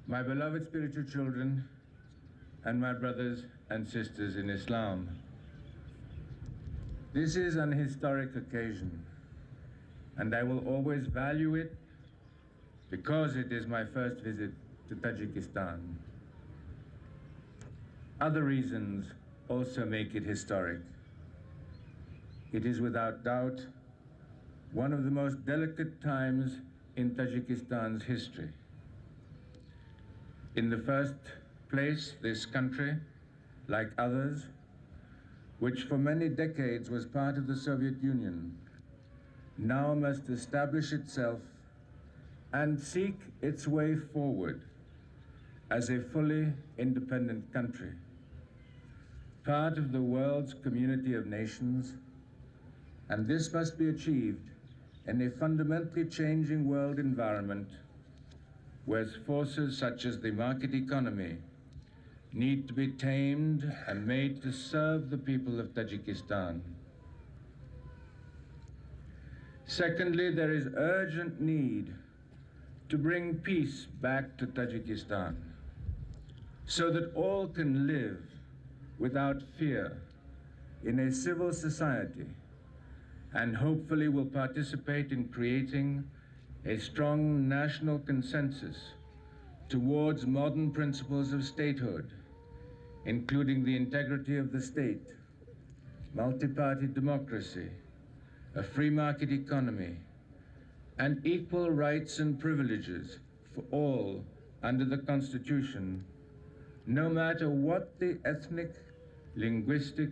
my beloved spiritual children, and my brothers and sisters in Islam. This is an historic occasion, and I will always value it because it is my first visit to Tajikistan. Other reasons also make it historic. It is without doubt one of the most delicate times in Tajikistan's history. In the first place, this country, like others, which for many decades was part of the Soviet Union, now must establish itself and seek its way forward as a fully independent country, part of the world's community of nations, and this must be achieved in a fundamentally changing world environment where forces such as the market economy need to be tamed and made to serve the people of Tajikistan. Secondly, there is urgent need to bring peace back to Tajikistan so that all can live without fear in a civil society and hopefully will participate in creating a strong national consensus towards modern principles of statehood, including the integrity of the state, multi-party democracy, a free market economy, and equal rights and privileges for all under the Constitution, no matter what the ethnic, linguistic,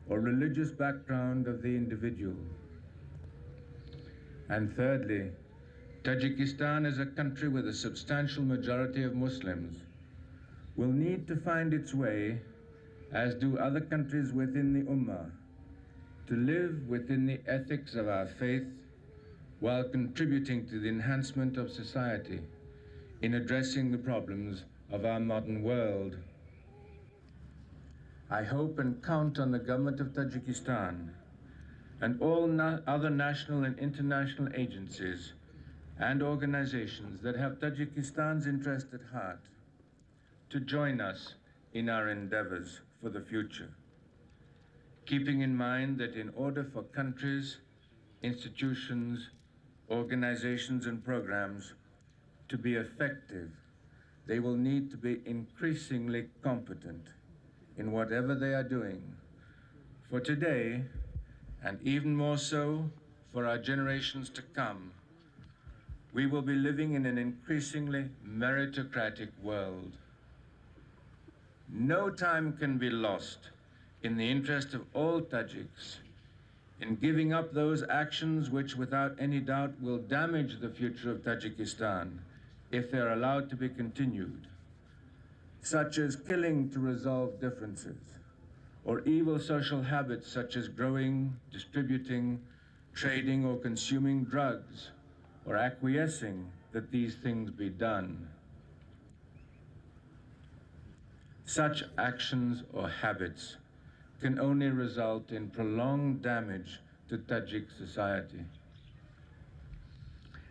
or religious background of the individual. And thirdly, Tajikistan as a country with a substantial majority of Muslims will need to find its way, as do other countries within the Ummah, to live within the ethics of our faith while contributing to the enhancement of society in addressing the problems of our modern world. I hope and count on the government of Tajikistan and all other national and international agencies and organizations that have Tajikistan's interest at heart to join us in our endeavors for the future, keeping in mind that in order for countries, institutions, organizations, and programs to be effective, they will need to be increasingly competent in whatever they are doing. For today, and even more so for our generations to come, we will be living in an increasingly meritocratic world. No time can be lost in the interest of all Tajiks in giving up those actions which without any doubt will damage the future of Tajikistan if they are allowed to be continued, such as killing to resolve differences, or evil social habits such as growing, distributing, trading, or consuming drugs, or acquiescing that these things be done. Such actions or habits can only result in prolonged damage to Tajik society.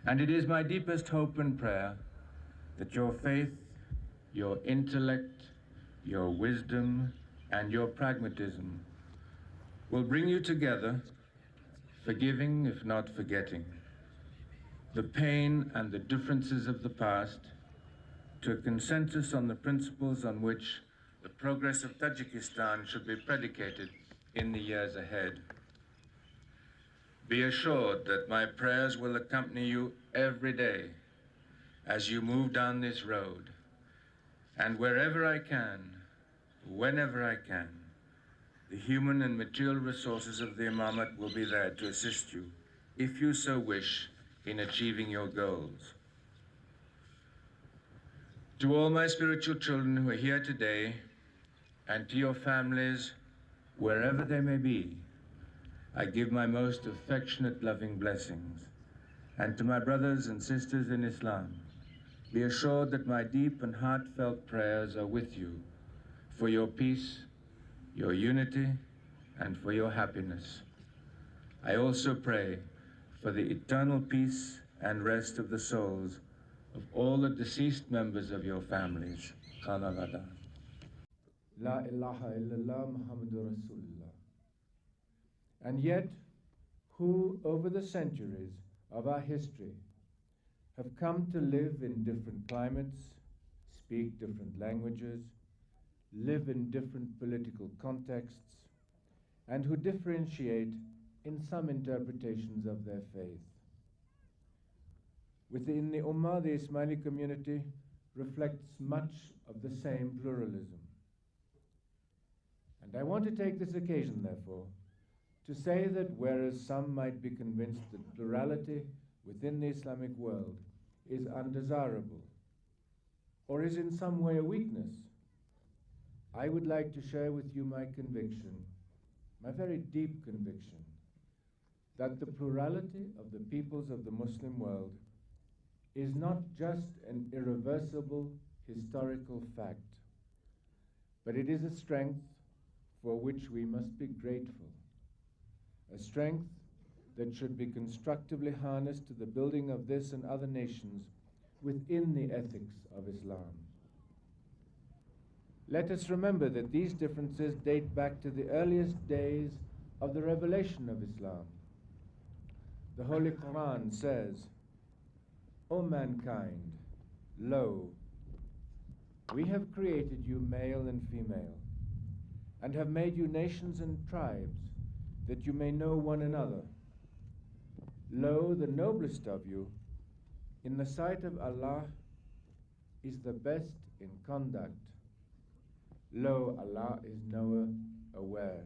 And it is my deepest hope and prayer that your faith, your intellect, your wisdom, and your pragmatism will bring you together, forgiving if not forgetting, the pain and the differences of the past, to a consensus on the principles on which the progress of Tajikistan should be predicated in the years ahead. Be assured that my prayers will accompany you every day as you move down this road, and wherever I can, whenever I can, the human and material resources of the Imamate will be there to assist you, if you so wish, in achieving your goals. To all my spiritual children who are here today, and to your families, wherever they may be, I give my most affectionate, loving blessings. And to my brothers and sisters in Islam, be assured that my deep and heartfelt prayers are with you for your peace, your unity, and for your happiness. I also pray for the eternal peace and rest of the souls of all the deceased members of your families. Khanavada. La ilaha illallah Muhammadur Rasulullah. And yet, who over the centuries of our history have come to live in different climates, speak different languages, live in different political contexts, and who differentiate in some interpretations of their faith. Within the Ummah, the Ismaili community reflects much of the same pluralism. And I want to take this occasion, therefore, to say that whereas some might be convinced that plurality within the Islamic world is undesirable or is in some way a weakness, I would like to share with you my conviction, my very deep conviction, that the plurality of the peoples of the Muslim world is not just an irreversible historical fact, but it is a strength for which we must be grateful, a strength that should be constructively harnessed to the building of this and other nations within the ethics of Islam. Let us remember that these differences date back to the earliest days of the revelation of Islam. The Holy Quran says, O mankind, lo, we have created you male and female, and have made you nations and tribes, that you may know one another. Lo, the noblest of you, in the sight of Allah, is the best in conduct. Lo, Allah is knower, aware.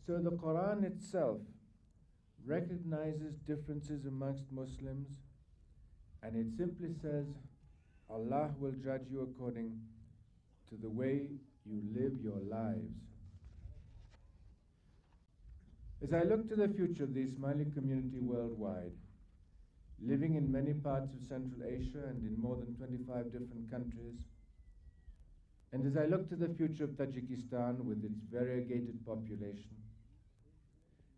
So the Quran itself recognizes differences amongst Muslims, and it simply says, Allah will judge you according to the way you live your lives. As I look to the future of the Ismaili community worldwide, living in many parts of Central Asia and in more than 25 different countries, and as I look to the future of Tajikistan with its variegated population,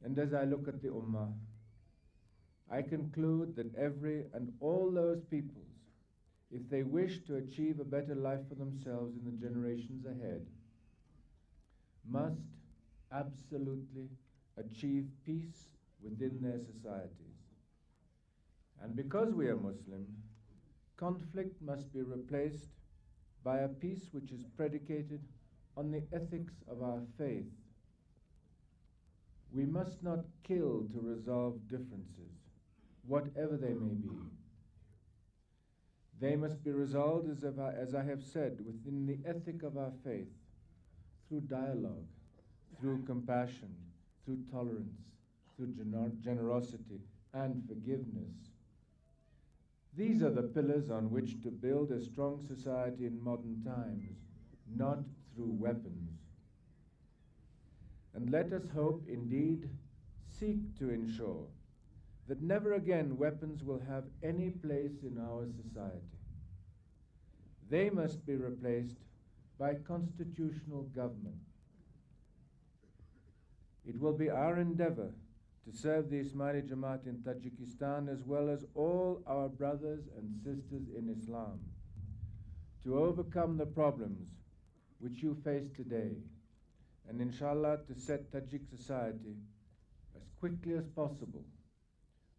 and as I look at the Ummah, I conclude that every and all those peoples, if they wish to achieve a better life for themselves in the generations ahead, must absolutely achieve peace within their societies. And because we are Muslim, conflict must be replaced by a peace which is predicated on the ethics of our faith. We must not kill to resolve differences, whatever they may be. They must be resolved, as I have said, within the ethic of our faith, through dialogue, through compassion, through tolerance, through generosity and forgiveness. These are the pillars on which to build a strong society in modern times, not through weapons. And let us hope, indeed, seek to ensure that never again weapons will have any place in our society. They must be replaced by constitutional government. It will be our endeavor to serve the Ismaili Jamaat in Tajikistan as well as all our brothers and sisters in Islam to overcome the problems which you face today, and inshallah to set Tajik society as quickly as possible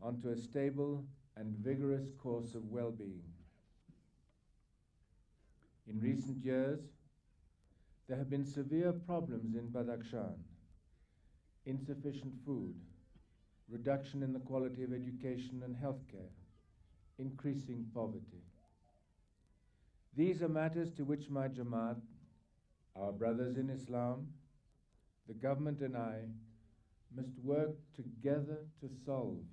onto a stable and vigorous course of well-being. In recent years, there have been severe problems in Badakhshan: insufficient food, reduction in the quality of education and healthcare, increasing poverty. These are matters to which my Jamaat, our brothers in Islam, the government and I must work together to solve.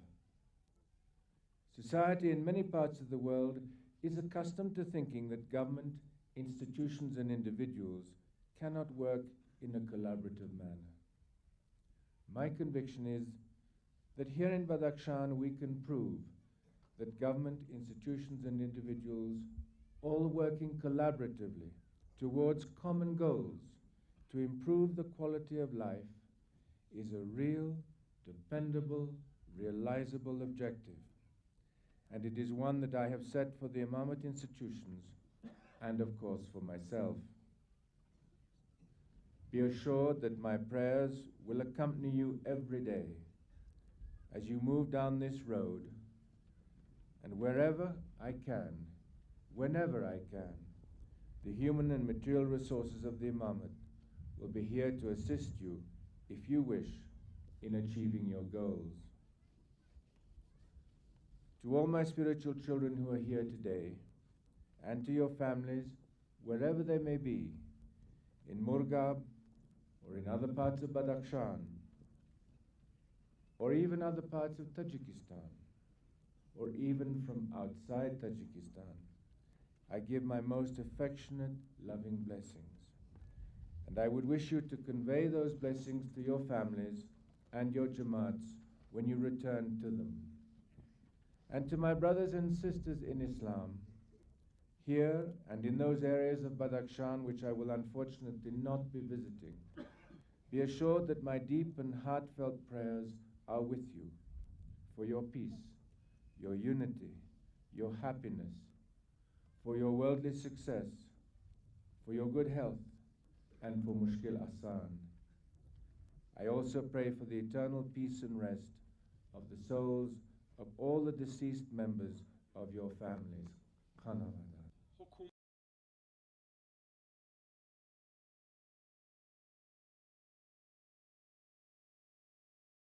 Society in many parts of the world is accustomed to thinking that government, institutions and individuals cannot work in a collaborative manner. My conviction is that here in Badakhshan we can prove that government, institutions and individuals, all working collaboratively towards common goals to improve the quality of life, is a real, dependable, realizable objective. and it is one that I have set for the Imamate institutions and of course for myself. Be assured that my prayers will accompany you every day as you move down this road, and wherever I can, whenever I can, the human and material resources of the Imamate will be here to assist you, if you wish, in achieving your goals. To all my spiritual children who are here today, and to your families, wherever they may be, in Murgab, or in other parts of Badakhshan, or even other parts of Tajikistan, or even from outside Tajikistan, I give my most affectionate, loving blessings. And I would wish you to convey those blessings to your families and your Jamaats when you return to them. And to my brothers and sisters in Islam, here and in those areas of Badakhshan which I will unfortunately not be visiting, be assured that my deep and heartfelt prayers are with you for your peace, your unity, your happiness, for your worldly success, for your good health, and for Mushkil Asan. I also pray for the eternal peace and rest of the souls of all the deceased members of your families. Khanawada.